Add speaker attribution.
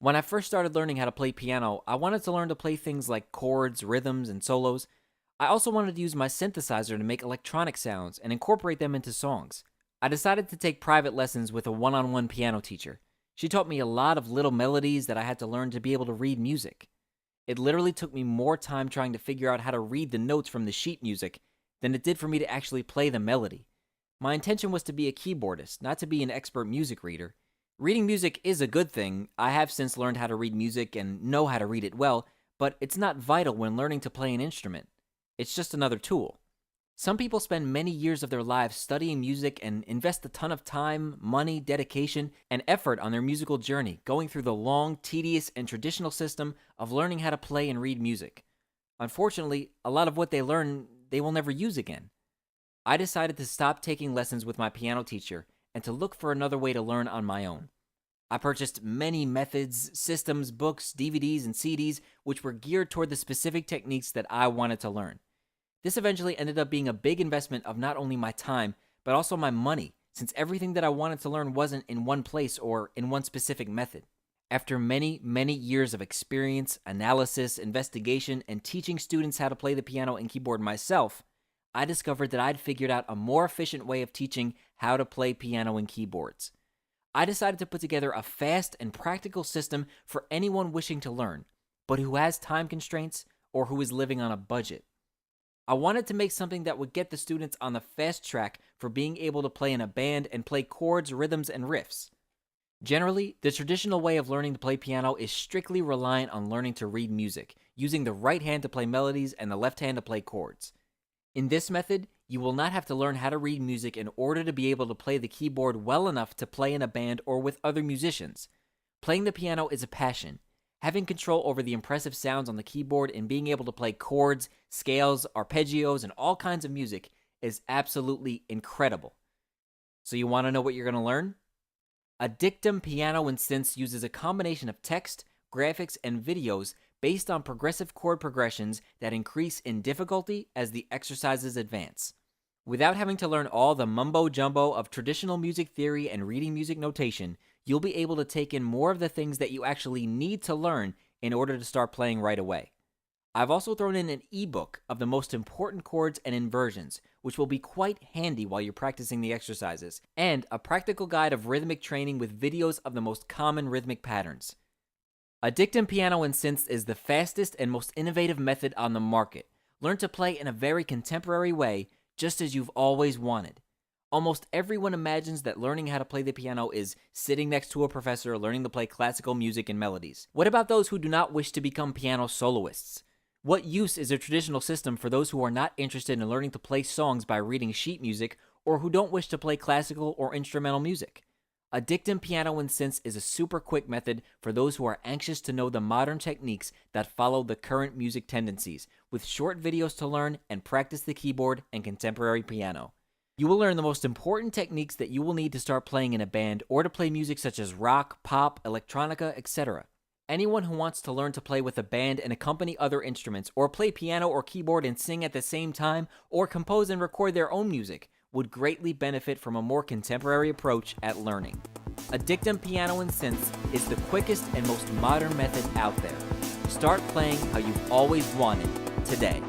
Speaker 1: When I first started learning how to play piano, I wanted to learn to play things like chords, rhythms, and solos. I also wanted to use my synthesizer to make electronic sounds and incorporate them into songs. I decided to take private lessons with a one-on-one piano teacher. She taught me a lot of little melodies that I had to learn to be able to read music. It literally took me more time trying to figure out how to read the notes from the sheet music than it did for me to actually play the melody. My intention was to be a keyboardist, not to be an expert music reader. Reading music is a good thing. I have since learned how to read music and know how to read it well, but it's not vital when learning to play an instrument. It's just another tool. Some people spend many years of their lives studying music and invest a ton of time, money, dedication, and effort on their musical journey, going through the long, tedious, and traditional system of learning how to play and read music. Unfortunately, a lot of what they learn, they will never use again. I decided to stop taking lessons with my piano teacher and to look for another way to learn on my own. I purchased many methods, systems, books, DVDs, and CDs which were geared toward the specific techniques that I wanted to learn. This eventually ended up being a big investment of not only my time, but also my money, since everything that I wanted to learn wasn't in one place or in one specific method. After many, many years of experience, analysis, investigation, and teaching students how to play the piano and keyboard myself, I discovered that I'd figured out a more efficient way of teaching how to play piano and keyboards. I decided to put together a fast and practical system for anyone wishing to learn, but who has time constraints or who is living on a budget. I wanted to make something that would get the students on the fast track for being able to play in a band and play chords, rhythms, and riffs. Generally, the traditional way of learning to play piano is strictly reliant on learning to read music, using the right hand to play melodies and the left hand to play chords. In this method, you will not have to learn how to read music in order to be able to play the keyboard well enough to play in a band or with other musicians. Playing the piano is a passion. Having control over the impressive sounds on the keyboard and being able to play chords, scales, arpeggios, and all kinds of music is absolutely incredible. So you want to know what you're going to learn? Adictum Piano and Synths uses a combination of text, graphics, and videos based on progressive chord progressions that increase in difficulty as the exercises advance. Without having to learn all the mumbo-jumbo of traditional music theory and reading music notation, you'll be able to take in more of the things that you actually need to learn in order to start playing right away. I've also thrown in an ebook of the most important chords and inversions, which will be quite handy while you're practicing the exercises, and a practical guide of rhythmic training with videos of the most common rhythmic patterns. Adictum Piano and Synths is the fastest and most innovative method on the market. Learn to play in a very contemporary way, just as you've always wanted. Almost everyone imagines that learning how to play the piano is sitting next to a professor learning to play classical music and melodies. What about those who do not wish to become piano soloists? What use is a traditional system for those who are not interested in learning to play songs by reading sheet music or who don't wish to play classical or instrumental music? Adictum Piano and Synths is a super quick method for those who are anxious to know the modern techniques that follow the current music tendencies, with short videos to learn and practice the keyboard and contemporary piano. You will learn the most important techniques that you will need to start playing in a band or to play music such as rock, pop, electronica, etc. Anyone who wants to learn to play with a band and accompany other instruments, or play piano or keyboard and sing at the same time, or compose and record their own music, would greatly benefit from a more contemporary approach at learning. Adictum Piano and Synths is the quickest and most modern method out there. Start playing how you've always wanted today.